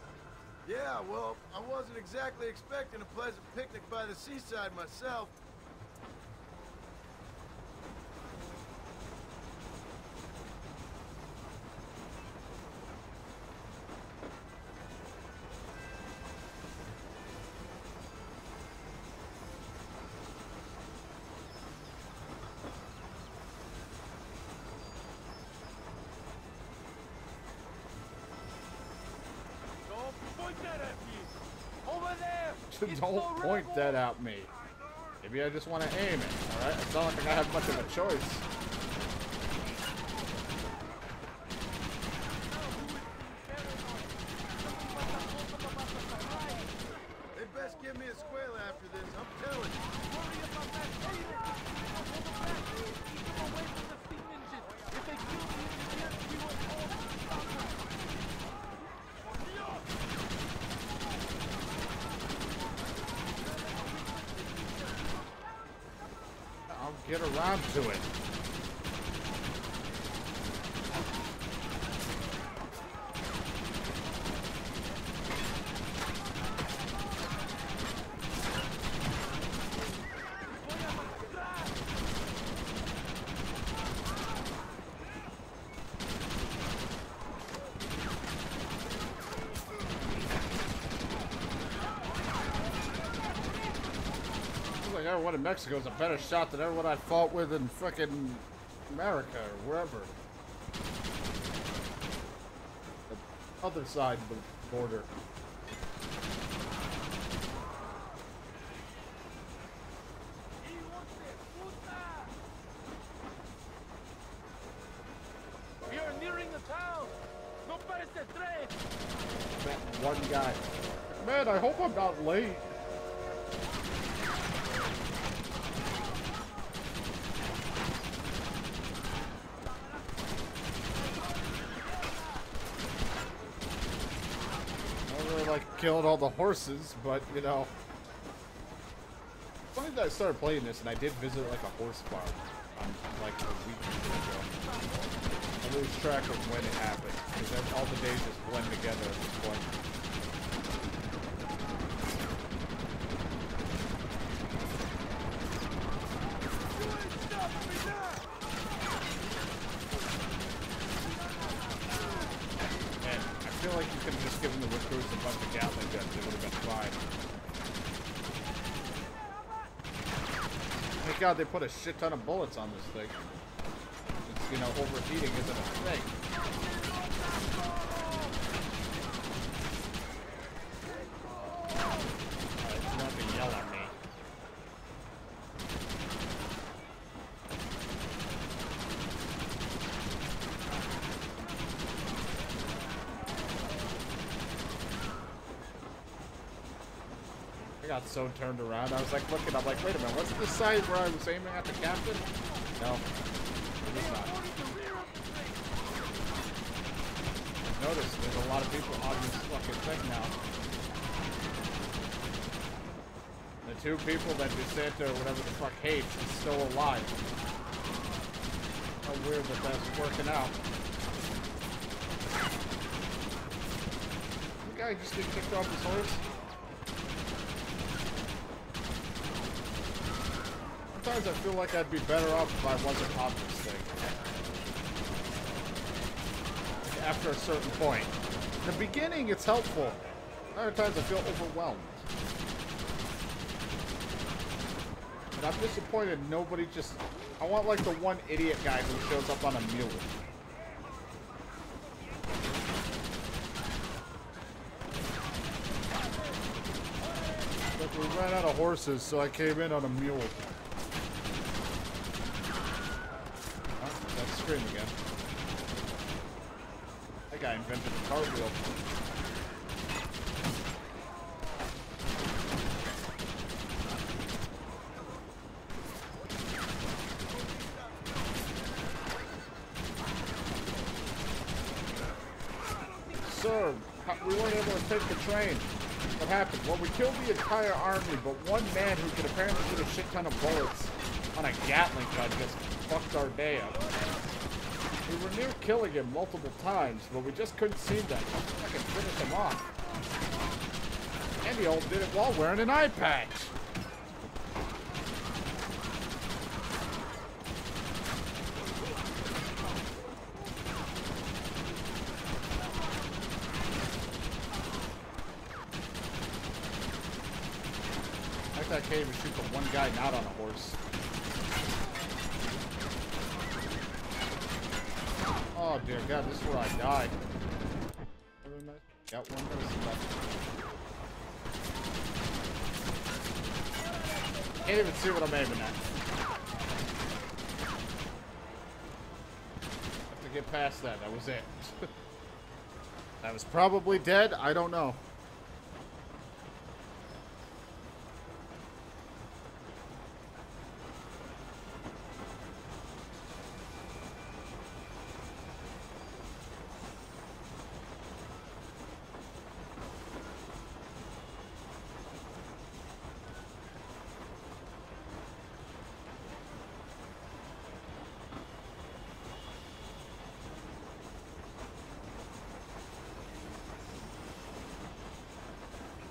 Yeah, well, I wasn't exactly expecting a pleasant picnic by the seaside myself. Don't point that at me! Over there! It's Don't the point rebel! that at me. Maybe I just want to aim it, alright? It's not like I have much of a choice. They best give me a squeal after this, I'm telling you. Worry about that later! Hold them back! Keep them away from the steam engine! If they kill the engineers, we will all stop them! Por Dios! I'll get around to it. Like everyone in Mexico is a better shot than everyone I fought with in frickin' America or wherever. The other side of the border. We are nearing the town! No pares el tren! That one guy. Man, I hope I'm not late. I don't really like killing all the horses, but you know. Funny that I started playing this and I did visit like a horse farm on like a week or two ago. I lose track of when it happened because all the days just blend together at this point. Man, I feel like you could have just given the recruits a bunch of Gatling guns, it would have been fine. Thank God they put a shit ton of bullets on this thing. It's, you know, overheating isn't a thing. Alright, you don't have to yell at me. I got so turned around. I was like looking, I'm like, wait a minute, wasn't this side where I was aiming at the captain? No. It is not. Notice there's a lot of people on this fucking thing now. It's two people that DeSanta or whatever the fuck hates is still alive. How weird that that's working out. The guy just get kicked off his horse. Sometimes I feel like I'd be better off if I wasn't on this thing. Like after a certain point. In the beginning, it's helpful. Other times I feel overwhelmed. And I'm disappointed nobody just... I want like the one idiot guy who shows up on a mule. But we ran out of horses, so I came in on a mule. Oh, that screen again. That guy invented a cartwheel. Sir, we weren't able to take the train. What happened? Well, we killed the entire army, but one man who could apparently get a shit ton of bullets on a Gatling gun just fucked our day up. We were near killing him multiple times, but we just couldn't seem to fucking finish him off. And he all did it while wearing an eye patch. I can't even shoot the one guy not on a horse. Oh dear God, this is where I died. Got one person left. Can't even see what I'm aiming at. Have to get past that. That was it. That was probably dead. I don't know.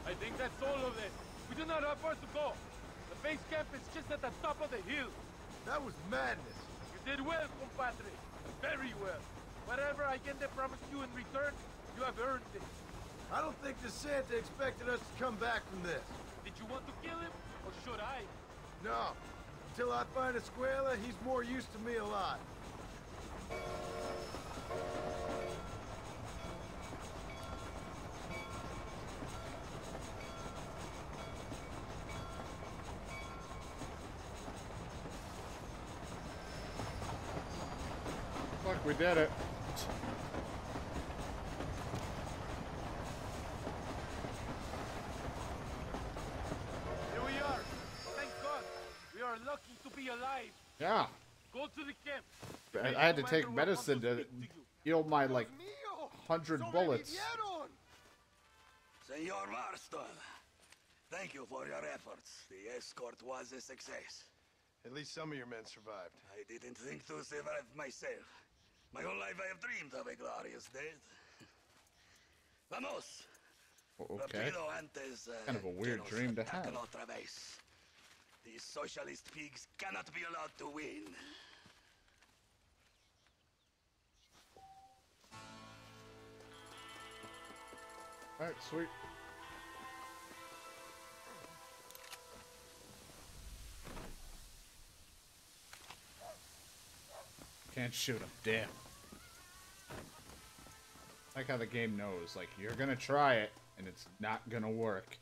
I think that's all of it. We do not have far to go. The base camp is just at the top of the hill. That was madness. You did well, compadre. Very well. Whatever Allende promised you in return, you have earned it. I don't think DeSanta expected us to come back from this. Did you want to kill him, or should I? No. Until I find Escuela, he's more used to me alive. Fuck, we did it. Here we are. Thank God. We are lucky to be alive. Yeah. Go to the camp. I had to take medicine to heal my, like, 100 bullets. Senor Marston, thank you for your efforts. The escort was a success. At least some of your men survived. I didn't think to survive myself. My whole life I have dreamed of a glorious death. Vamos! Okay. Kind of a weird dream to have. These socialist pigs cannot be allowed to win. Alright, sweet. Can't shoot him. Damn. Like how the game knows, like, you're gonna try it, and it's not gonna work.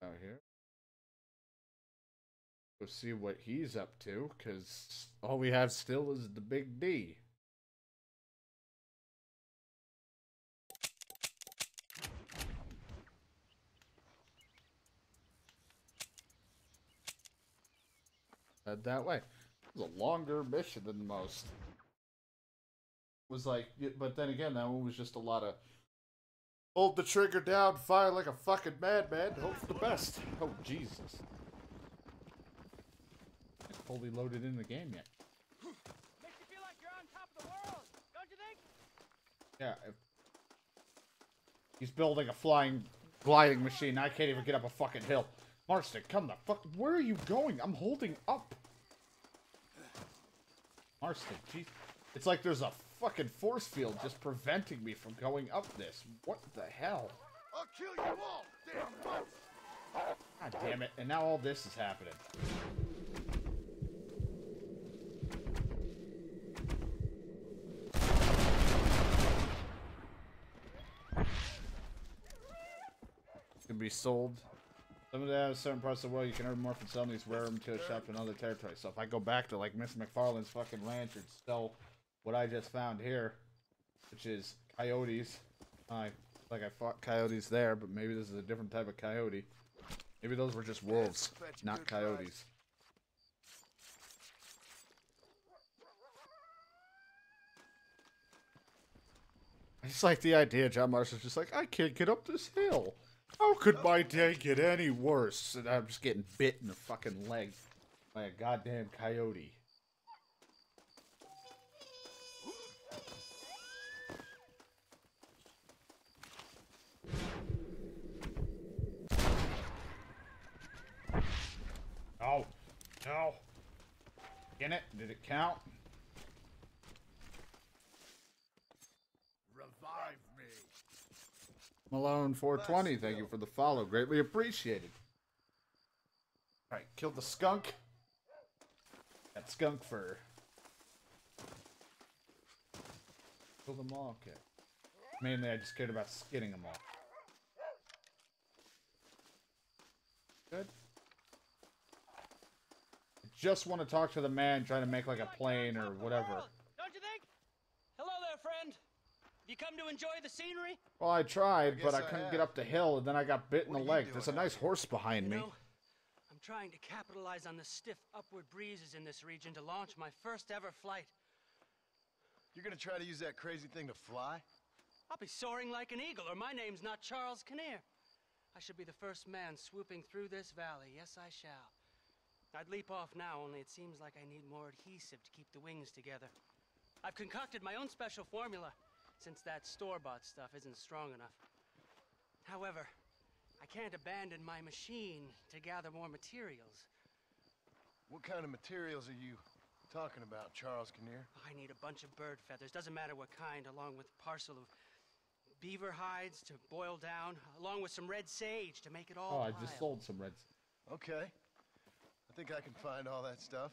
Out here. Go see what he's up to, because all we have still is the big D. head that way. It was a longer mission than most. It was like, but then again, that one was just a lot of hold the trigger down, fire like a fucking madman, hope for the best. Oh, Jesus. Not fully loaded in the game yet. Makes you feel like you're on top of the world, don't you think? Yeah. He's building a flying gliding machine. I can't even get up a fucking hill. Marston, come the fuck. Where are you going? I'm holding up. Marston, jeez. It's like there's a fucking force field just preventing me from going up this. What the hell? I'll kill you all, damn mutts! God damn it. And now all this is happening. It's gonna be sold. Some of the certain parts of the world you can earn more from selling these rare material shops in other territories. So if I go back to like Mr. McFarlane's fucking ranch and sell what I just found here, which is coyotes. Like I fought coyotes there, but maybe this is a different type of coyote. Maybe those were just wolves, not coyotes. I just like the idea John Marston's just like, I can't get up this hill. How could my day get any worse? And I'm just getting bit in the fucking leg by a goddamn coyote. Oh, no. In it? Did it count? Revive me. Malone 420, thank you for the follow. Greatly appreciated. Alright, killed the skunk. That skunk fur. Killed them all, okay. Mainly I just cared about skinning them all. Good. I just want to talk to the man trying to make like a plane or whatever. Don't you think? Hello there, friend. You come to enjoy the scenery? Well, I tried, but I couldn't get up the hill, and then I got bit in the leg. There's a nice horse behind me. I'm trying to capitalize on the stiff upward breezes in this region to launch my first ever flight. You're gonna try to use that crazy thing to fly? I'll be soaring like an eagle, or my name's not Charles Kinnear. I should be the first man swooping through this valley. Yes, I shall. I'd leap off now, only it seems like I need more adhesive to keep the wings together. I've concocted my own special formula, since that store-bought stuff isn't strong enough. However, I can't abandon my machine to gather more materials. What kind of materials are you talking about, Charles Kinnear? I need a bunch of bird feathers, doesn't matter what kind, along with a parcel of beaver hides to boil down, along with some red sage to make it all Oh, I just sold some reds. Okay. I think I can find all that stuff.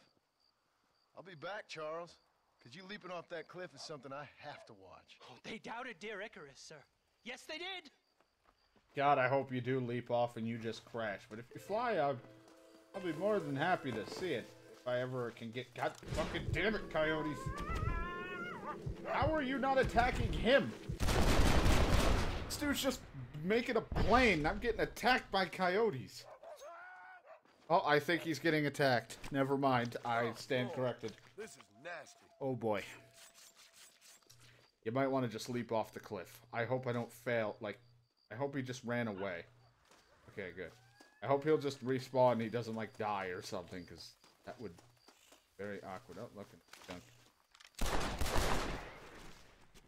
I'll be back, Charles. Because you leaping off that cliff is something I have to watch. Oh, they doubted dear Icarus, sir. Yes, they did! God, I hope you do leap off and you just crash. But if you fly, I'll be more than happy to see it. If I ever can get... God fucking damn it, coyotes. How are you not attacking him? This dude's just making a plane. I'm getting attacked by coyotes. Oh, I think he's getting attacked. Never mind. I stand corrected. This is nasty. Oh boy. You might want to just leap off the cliff. I hope I don't fail. Like, I hope he just ran away. Okay, good. I hope he'll just respawn and he doesn't, like, die or something, because that would be very awkward. Oh, look at junk.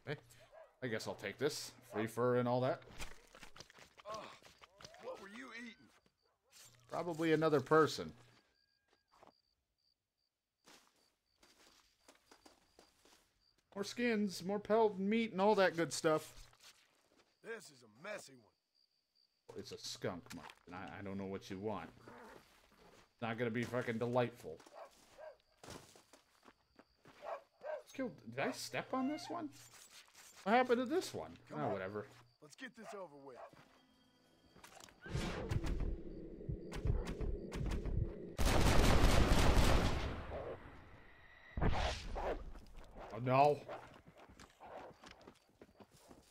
Okay. I guess I'll take this. Free fur and all that. Oh, what were you eating? Probably another person. More skins, more pelt and meat and all that good stuff. This is a messy one. It's a skunk, Mark, and I don't know what you want. It's not gonna be fucking delightful. Did I step on this one? What happened to this one? Oh, whatever. Let's get this over with. Oh no.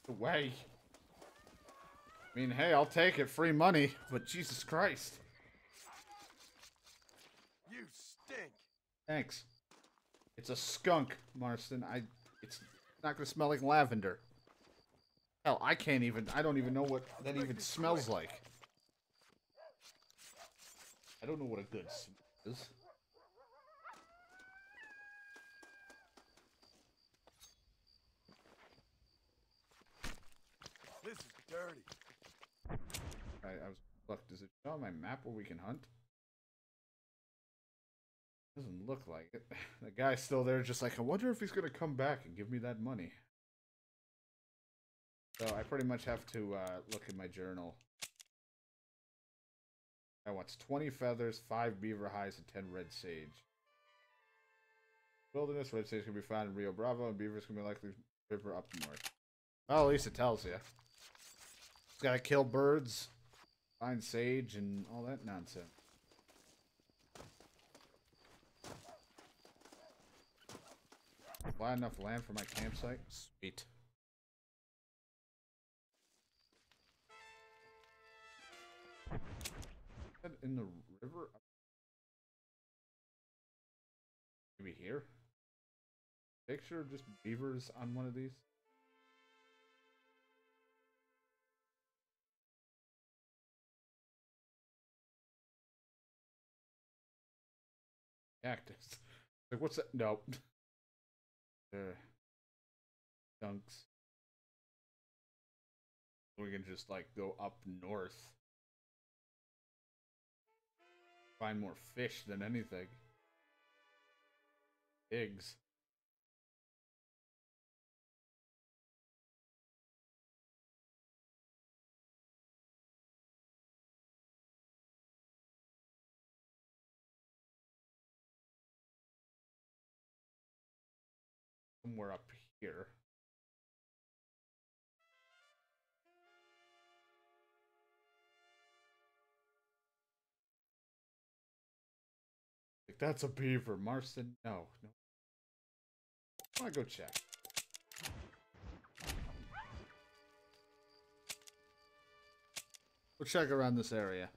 Away. I mean, hey, I'll take it. Free money. But Jesus Christ. You stink. Thanks. It's a skunk, Marston. It's not gonna smell like lavender. Hell, I don't even know what that even smells like. I don't know what a good smell is. This is dirty. Look, does it show on my map where we can hunt? Doesn't look like it. The guy's still there, just like, I wonder if he's gonna come back and give me that money. So I pretty much have to look in my journal. I want 20 feathers, 5 beaver hides, and 10 red sage. Wilderness, red sage can be found in Rio Bravo, and beavers can be likely river up north. Well, at least it tells you. Just gotta kill birds, find sage, and all that nonsense. Buy enough land for my campsite? Sweet. In the river? Maybe here? Picture of just beavers on one of these? Cactus. Like, what's that? Nope. Dunks. We can just, like, go up north. Find more fish than anything. Pigs. Somewhere up here. Like, that's a beaver. Marston? No. No. I want to go check. We'll check around this area.